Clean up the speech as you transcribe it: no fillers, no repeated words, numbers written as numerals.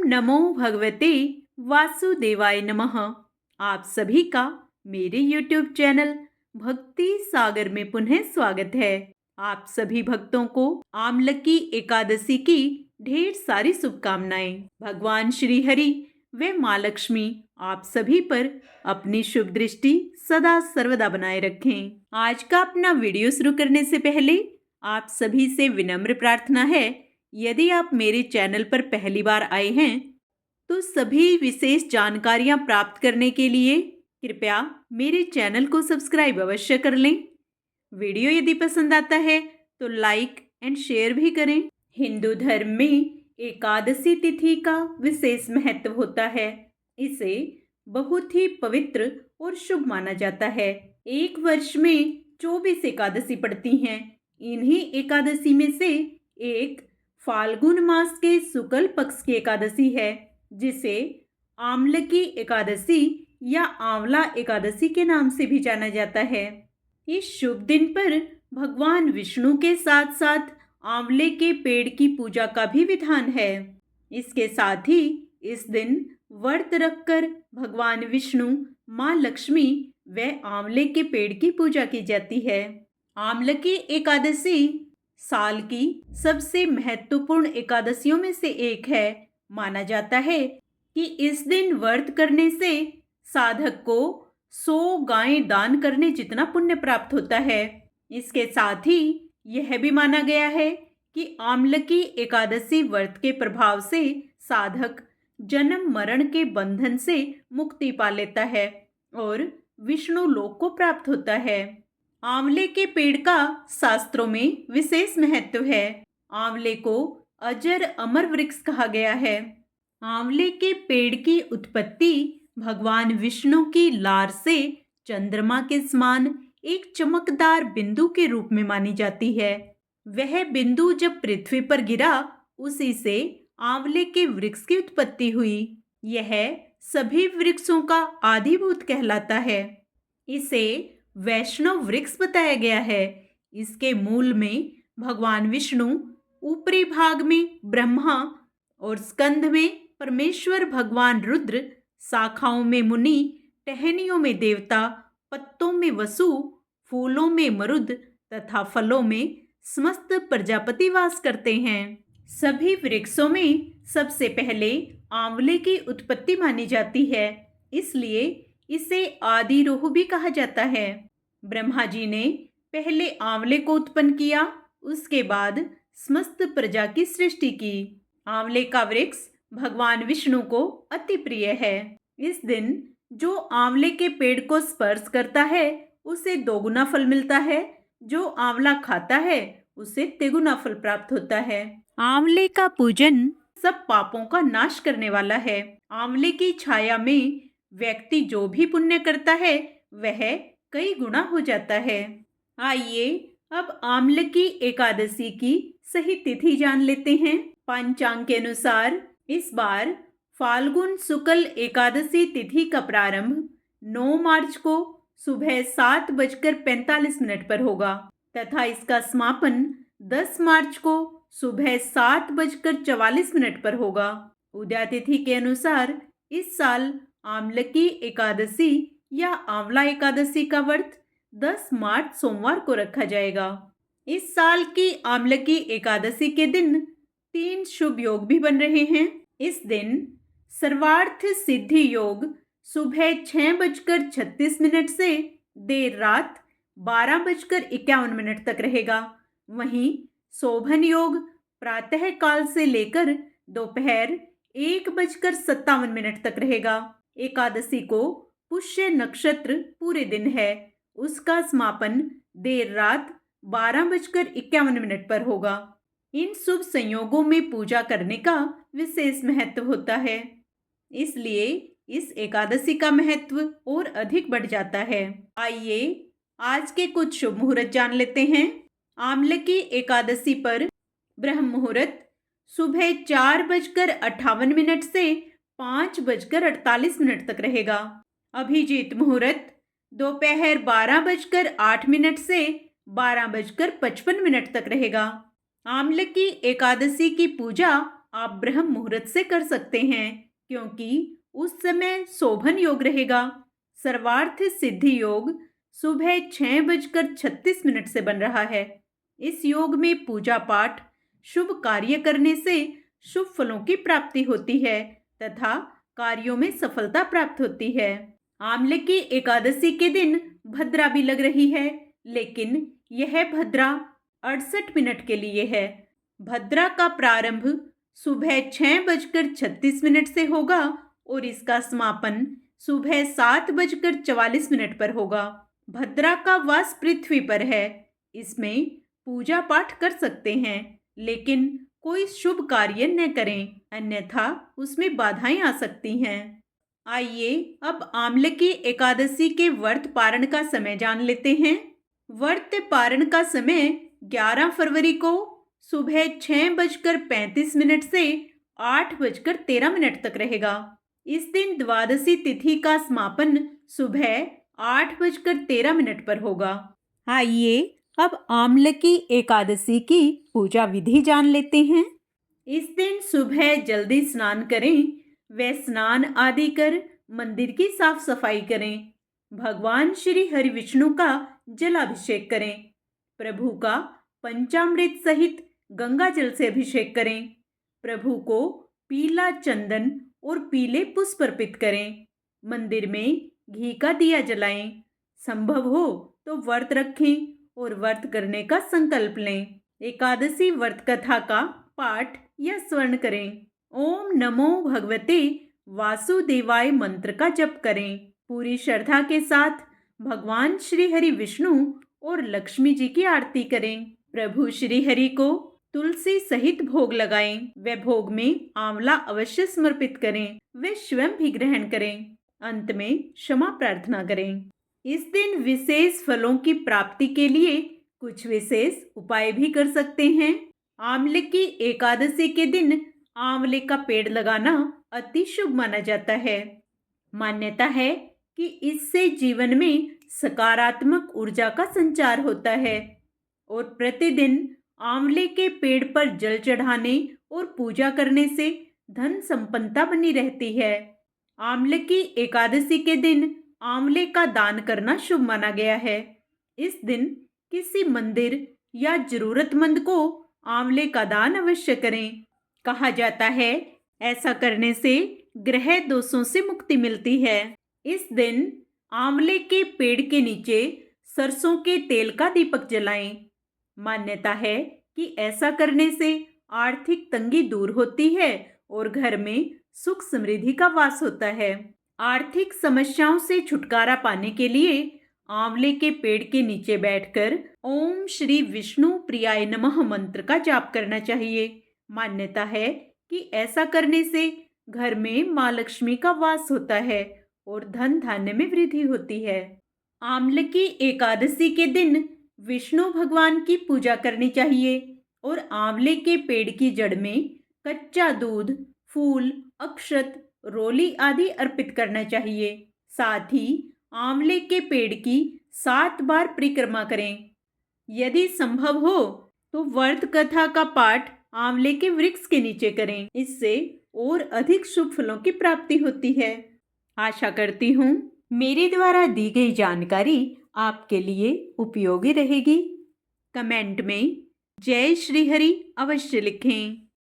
नमो भगवते वासुदेवाय नमः। आप सभी का मेरे YouTube चैनल भक्ति सागर में पुनः स्वागत है। आप सभी भक्तों को आमलकी एकादशी की ढेर सारी शुभकामनाएं। भगवान श्री हरि व माँ लक्ष्मी आप सभी पर अपनी शुभ दृष्टि सदा सर्वदा बनाए रखें। आज का अपना वीडियो शुरू करने से पहले आप सभी से विनम्र प्रार्थना है, यदि आप मेरे चैनल पर पहली बार आए हैं तो सभी विशेष जानकारियां प्राप्त करने के लिए कृपया मेरे चैनल को सब्सक्राइब अवश्य कर लें। वीडियो यदि पसंद आता है तो लाइक एंड शेयर भी करें। हिंदू धर्म में एकादशी तिथि का विशेष महत्व होता है। इसे बहुत ही पवित्र और शुभ माना जाता है। एक वर्ष में 24 एकादशी पड़ती हैं। इन्हीं एकादशी में से एक फाल्गुन मास के शुक्ल पक्ष की एकादशी है, जिसे आमलकी एकादशी या आंवला एकादशी के नाम से भी जाना जाता है। इस शुभ दिन पर भगवान विष्णु के साथ साथ आंवले के पेड़ की पूजा का भी विधान है। इसके साथ ही इस दिन व्रत रखकर भगवान विष्णु, माँ लक्ष्मी व आंवले के पेड़ की पूजा की जाती है। आमलकी एकादशी साल की सबसे महत्वपूर्ण एकादशियों में से एक है। माना जाता है कि इस दिन व्रत करने से साधक को 100 गायें दान करने जितना पुण्य प्राप्त होता है। इसके साथ ही यह भी माना गया है कि आमलकी एकादशी व्रत के प्रभाव से साधक जन्म मरण के बंधन से मुक्ति पा लेता है और विष्णु लोक को प्राप्त होता है। आंवले के पेड़ का शास्त्रों में विशेष महत्व है। आंवले को अजर अमर वृक्ष कहा गया है। आंवले के पेड़ की उत्पत्ति भगवान विष्णु की लार से चंद्रमा के समान एक चमकदार बिंदु के रूप में मानी जाती है। वह बिंदु जब पृथ्वी पर गिरा, उसी से आंवले के वृक्ष की उत्पत्ति हुई। यह सभी वृक्षों का आदिभूत कहलाता है। इसे वैष्णव वृक्ष बताया गया है। इसके मूल में भगवान विष्णु, ऊपरी भाग में ब्रह्मा और स्कंध में परमेश्वर भगवान रुद्र, शाखाओं में मुनि, टहनियों में देवता, पत्तों में वसु, फूलों में मरुद तथा फलों में समस्त प्रजापति वास करते हैं। सभी वृक्षों में सबसे पहले आंवले की उत्पत्ति मानी जाती है, इसलिए इसे आदिरोह भी कहा जाता है। ब्रह्मा जी ने पहले आंवले को उत्पन्न किया, उसके बाद समस्त प्रजा की सृष्टि की। आंवले का वृक्ष भगवान विष्णु को अति प्रिय है। इस दिन जो आंवले के पेड़ को स्पर्श करता है उसे दोगुना फल मिलता है। जो आंवला खाता है उसे तिगुना फल प्राप्त होता है। आंवले का पूजन सब पापों का नाश करने वाला है। आंवले की छाया में व्यक्ति जो भी पुण्य करता है वह कई गुना हो जाता है। आइए अब आमलकी एकादशी की सही तिथि जान लेते हैं। पंचांग के अनुसार इस बार फाल्गुन शुक्ल एकादशी तिथि का प्रारंभ 9 मार्च को सुबह 7:45 पर होगा तथा इसका समापन 10 मार्च को सुबह 7:44 पर होगा। उदया तिथि के अनुसार इस साल आमलकी एकादशी या आंवला एकादशी का व्रत 10 मार्च सोमवार को रखा जाएगा। इस साल की आमलकी एकादशी के दिन 3 शुभ योग भी बन रहे हैं। इस दिन सर्वार्थ सिद्धि योग सुबह 6:36 से देर रात 12:51 तक रहेगा। वहीं शोभन योग प्रातः काल से लेकर दोपहर 1:57 तक रहेगा। एकादशी को पुष्य नक्षत्र पूरे दिन है। उसका समापन देर रात 12:51 पर होगा। इन शुभ संयोगों में पूजा करने का विशेष महत्व होता है, इसलिए इस एकादशी का महत्व और अधिक बढ़ जाता है। आइए आज के कुछ शुभ मुहूर्त जान लेते हैं। आमलकी एकादशी पर ब्रह्म मुहूर्त सुबह 4:58 से 5:48 तक रहेगा। अभिजीत मुहूर्त दोपहर 12:08 से 12:55 तक रहेगा। आमलकी एकादशी की पूजा आप ब्रह्म मुहूर्त से कर सकते हैं, क्योंकि उस समय शोभन योग रहेगा। सर्वार्थ सिद्धि योग सुबह 6:36 से बन रहा है। इस योग में पूजा पाठ, शुभ कार्य करने से शुभ फलों की प्राप्ति होती है तथा कार्यों में सफलता प्राप्त होती है। आंवले की एकादशी के दिन भद्रा भी लग रही है, लेकिन यह भद्रा 68 मिनट के लिए है। भद्रा का प्रारंभ सुबह 6:36 से होगा और इसका समापन सुबह 7:44 पर होगा। भद्रा का वास पृथ्वी पर है। इसमें पूजा पाठ कर सकते हैं, लेकिन कोई शुभ कार्य न करें, अन्यथा उसमें बाधाएं आ सकती हैं। आइए अब आंवले की एकादशी के व्रत पारण का समय जान लेते हैं। व्रत पारण का समय 11 फरवरी को सुबह 6:35 से 8:13 तक रहेगा। इस दिन द्वादशी तिथि का समापन सुबह 8:13 पर होगा। आइए अब आंवले की एकादशी की पूजा विधि जान लेते हैं। इस दिन सुबह जल्दी स्नान करें व स्नान आदि कर मंदिर की साफ सफाई करें। भगवान श्री हरि विष्णु का जलाभिषेक करें। प्रभु का पंचामृत सहित गंगा जल से अभिषेक करें। प्रभु को पीला चंदन और पीले पुष्प अर्पित करें। मंदिर में घी का दिया जलाएं। संभव हो तो व्रत रखें और व्रत करने का संकल्प लें। एकादशी व्रत कथा का पाठ या श्रवण करें। ओम नमो भगवते वासुदेवाय मंत्र का जप करें। पूरी श्रद्धा के साथ भगवान श्री हरि विष्णु और लक्ष्मी जी की आरती करें। प्रभु श्री हरि को तुलसी सहित भोग लगाएं। व भोग में आंवला अवश्य समर्पित करें। वे स्वयं भी ग्रहण करें। अंत में क्षमा प्रार्थना करें। इस दिन विशेष फलों की प्राप्ति के लिए कुछ विशेष उपाय भी कर सकते हैं। आंवले की एकादशी के दिन आंवले का पेड़ लगाना अति शुभ माना जाता है। मान्यता है कि इससे जीवन में सकारात्मक ऊर्जा का संचार होता है और प्रतिदिन आंवले के पेड़ पर जल चढ़ाने और पूजा करने से धन संपन्नता बनी रहती है। आंवले की एकादशी के दिन आंवले का दान करना शुभ माना गया है। इस दिन किसी मंदिर या जरूरतमंद को आंवले का दान अवश्य करें। कहा जाता है ऐसा करने से ग्रह दोषों से मुक्ति मिलती है। इस दिन आंवले के पेड़ के नीचे सरसों के तेल का दीपक जलाएं। मान्यता है कि ऐसा करने से आर्थिक तंगी दूर होती है और घर में सुख समृद्धि का वास होता है। आर्थिक समस्याओं से छुटकारा पाने के लिए आंवले के पेड़ के नीचे बैठकर ओम श्री विष्णु प्रियाय नमः मंत्र का जाप करना चाहिए। मान्यता है कि ऐसा करने से घर में माँ लक्ष्मी का वास होता है और धन धान्य में वृद्धि होती है। आंवले की एकादशी के दिन विष्णु भगवान की पूजा करनी चाहिए और आंवले के पेड़ की जड़ में कच्चा दूध, फूल, अक्षत, रोली आदि अर्पित करना चाहिए। साथ ही आंवले के पेड़ की 7 बार परिक्रमा करें। यदि संभव हो तो व्रत कथा का पाठ आंवले के वृक्ष के नीचे करें। इससे और अधिक शुभ फलों की प्राप्ति होती है। आशा करती हूँ मेरे द्वारा दी गई जानकारी आपके लिए उपयोगी रहेगी। कमेंट में जय श्री हरि अवश्य लिखें।